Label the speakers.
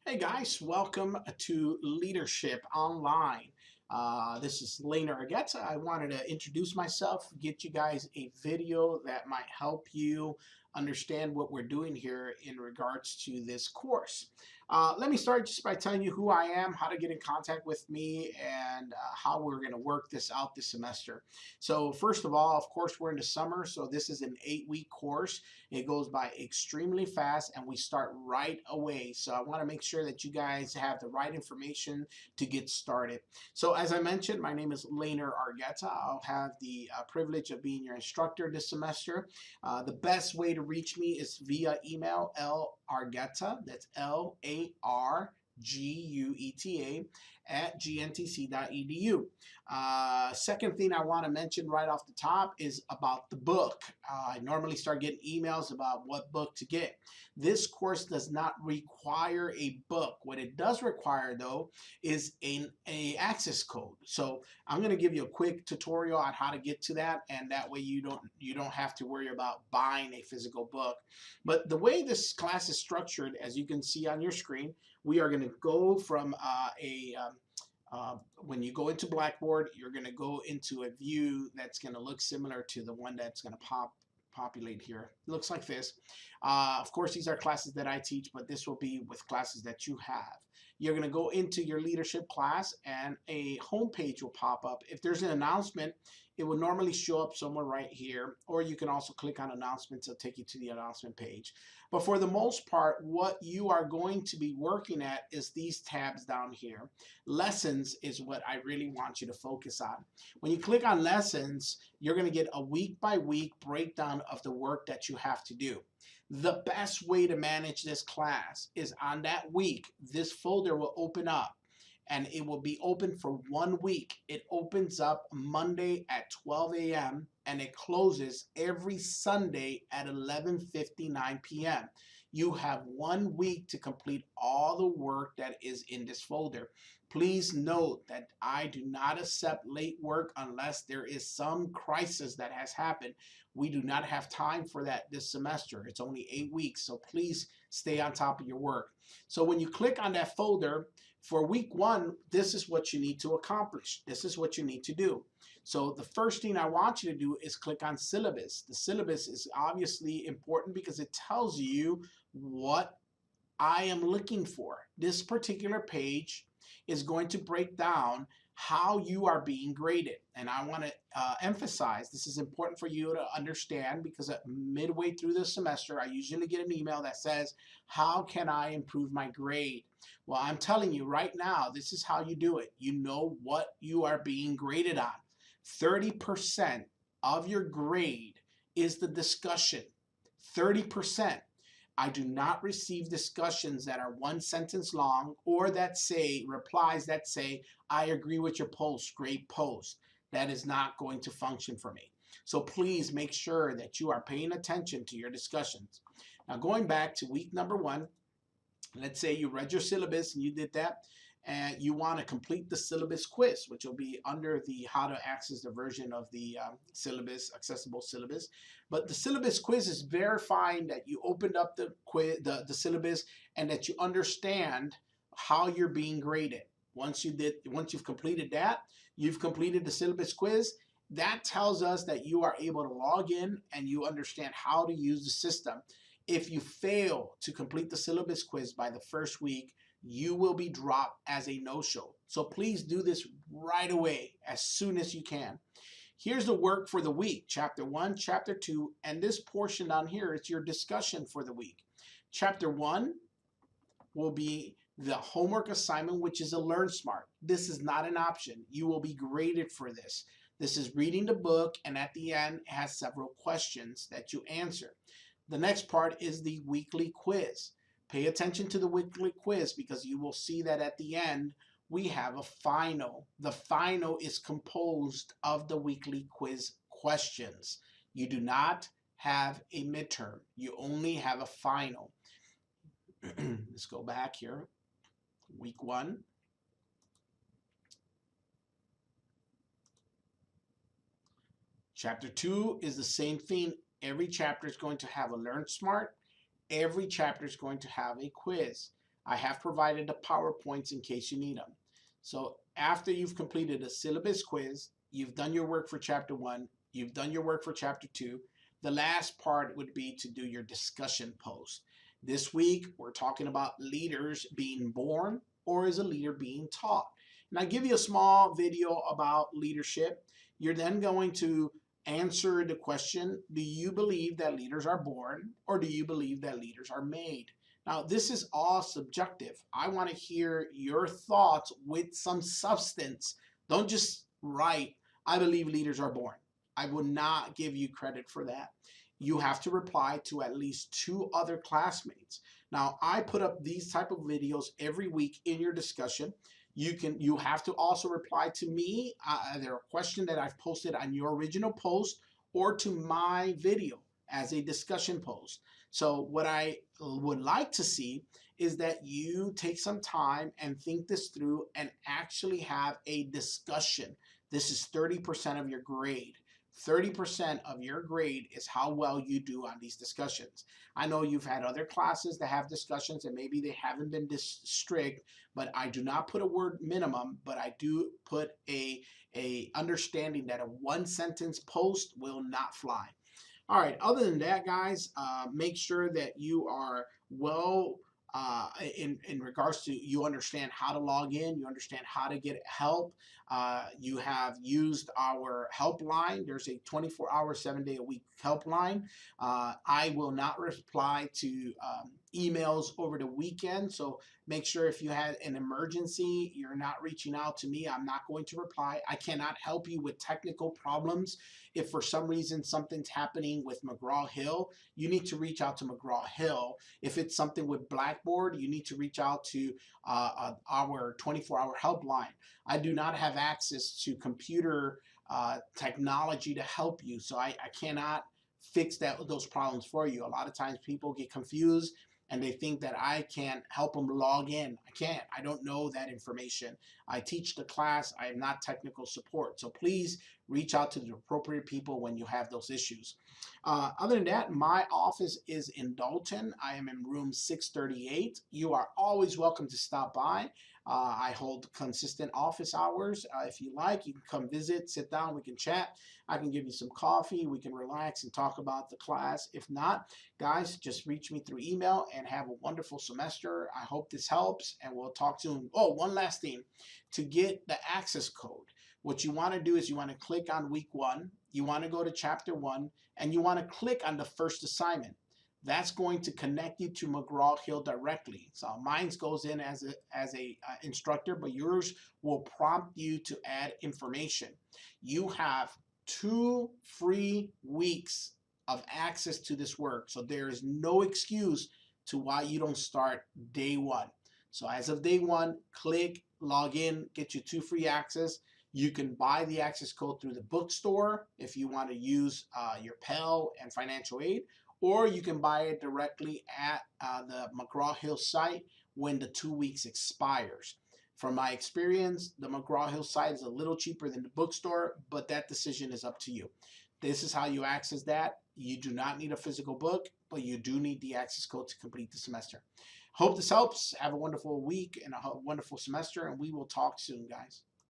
Speaker 1: Hey guys, welcome to Leadership Online. This is Leyner Argueta. I wanted to introduce myself, get you guys a video that might help you understand what we're doing here in regards to this course. Let me start just by telling you who I am, how to get in contact with me, and how we're going to work this out this semester. So first of all, of course, we're in the summer, so this is an 8-week course. It goes by extremely fast and we start right away. So I want to make sure that you guys have the right information to get started. So as I mentioned, my name is Leyner Argueta. I'll have the privilege of being your instructor this semester. The best way to reach me is via email, largueta, that's LARGUETA at GNTC.edu. Second thing I want to mention right off the top is about the book. I normally start getting emails about what book to get. This course does not require a book. What it does require though is an access code. So I'm going to give you a quick tutorial on how to get to that, and that way you don't have to worry about buying a physical book. But the way this class is structured, as you can see on your screen, we are going to go from when you go into Blackboard, you're going to go into a view that's going to look similar to the one that's going to populate here. It looks like this. Of course, these are classes that I teach, but this will be with classes that you have. You're going to go into your leadership class and a home page will pop up. If there's an announcement, it will normally show up somewhere right here, or you can also click on announcements. It'll take you to the announcement page. But for the most part, what you are going to be working at is these tabs down here. Lessons is what I really want you to focus on. When you click on lessons, you're going to get a week by week breakdown of the work that you have to do. The best way to manage this class is on that week, this folder will open up and it will be open for 1 week. It opens up Monday at 12 a.m. and it closes every Sunday at 11:59 p.m. You have 1 week to complete all the work that is in this folder. Please note that I do not accept late work unless there is some crisis that has happened. We do not have time for that this semester. It's only 8 weeks, so please stay on top of your work. So when you click on that folder, for week 1, this is what you need to accomplish. This is what you need to do. So the first thing I want you to do is click on syllabus. The syllabus is obviously important because it tells you what I am looking for. This particular page is going to break down how you are being graded. And I want to emphasize, this is important for you to understand, because midway through the semester, I usually get an email that says, how can I improve my grade? Well, I'm telling you right now, this is how you do it. You know what you are being graded on. 30% of your grade is the discussion. 30%. I do not receive discussions that are 1 sentence long or that say, replies that say, I agree with your post, great post. That is not going to function for me. So please make sure that you are paying attention to your discussions. Now going back to week number 1, let's say you read your syllabus and you did that, and you want to complete the syllabus quiz, which will be under the how to access the version of the syllabus, accessible syllabus. But the syllabus quiz is verifying that you opened up the quiz, the syllabus, and that you understand how you're being graded. Once you've completed that, you've completed the syllabus quiz. That tells us that you are able to log in and you understand how to use the system. If you fail to complete the syllabus quiz by the first week, you will be dropped as a no-show. So please do this right away, as soon as you can. Here's the work for the week, Chapter 1, Chapter 2, and this portion down here is your discussion for the week. Chapter 1 will be the homework assignment, which is a Learn Smart. This is not an option. You will be graded for this. This is reading the book, and at the end, it has several questions that you answer. The next part is the weekly quiz. Pay attention to the weekly quiz because you will see that at the end we have a final. The final is composed of the weekly quiz questions. You do not have a midterm. You only have a final. Let's go back here. Week 1. Chapter 2 is the same thing. Every chapter is going to have a Learn Smart. Every chapter is going to have a quiz. I have provided the PowerPoints in case you need them. So after you've completed a syllabus quiz, you've done your work for chapter 1, you've done your work for chapter 2, the last part would be to do your discussion post. This week, we're talking about leaders being born, or is a leader being taught? And I give you a small video about leadership. You're then going to answer the question, do you believe that leaders are born, or do you believe that leaders are made? Now, this is all subjective. I want to hear your thoughts with some substance. Don't just write, I believe leaders are born. I will not give you credit for that. You have to reply to at least 2 other classmates. Now, I put up these type of videos every week in your discussion. You have to also reply to me, either a question that I've posted on your original post or to my video as a discussion post. So what I would like to see is that you take some time and think this through and actually have a discussion. This is 30% of your grade. 30% of your grade is how well you do on these discussions. I know you've had other classes that have discussions and maybe they haven't been this strict, but I do not put a word minimum, but I do put a understanding that a 1-sentence post will not fly. All right, other than that, guys, make sure that you are well in regards to, you understand how to log in, you understand how to get help. You have used our helpline. There's a 24-hour, 7-day-a-week helpline. I will not reply to emails over the weekend, so make sure if you had an emergency, you're not reaching out to me. I'm not going to reply. I cannot help you with technical problems. If for some reason something's happening with McGraw-Hill, you need to reach out to McGraw-Hill. If it's something with Blackboard, you need to reach out to our 24-hour helpline. I do not have access to computer technology to help you, so I cannot fix those problems for you. A lot of times people get confused and they think that I can't help them log in. I can't. I don't know that information. I teach the class. I am not technical support. So please reach out to the appropriate people when you have those issues. Other than that, my office is in Dalton. I am in room 638. You are always welcome to stop by. I hold consistent office hours. If you like, you can come visit, sit down, we can chat. I can give you some coffee, we can relax and talk about the class. If not, guys, just reach me through email and have a wonderful semester. I hope this helps, and we'll talk soon. Oh, one last thing. To get the access code, what you want to do is you want to click on week 1, you want to go to chapter 1, and you want to click on the first assignment. That's going to connect you to McGraw-Hill directly. So mine goes in as a instructor, but yours will prompt you to add information. You have 2 free weeks of access to this work. So there is no excuse to why you don't start day 1. So as of day 1, click, log in, get you 2 free access. You can buy the access code through the bookstore if you want to use your Pell and financial aid, or you can buy it directly at the McGraw-Hill site when the 2 weeks expires. From my experience, the McGraw-Hill site is a little cheaper than the bookstore, but that decision is up to you. This is how you access that. You do not need a physical book, but you do need the access code to complete the semester. Hope this helps. Have a wonderful week and a wonderful semester, and we will talk soon, guys.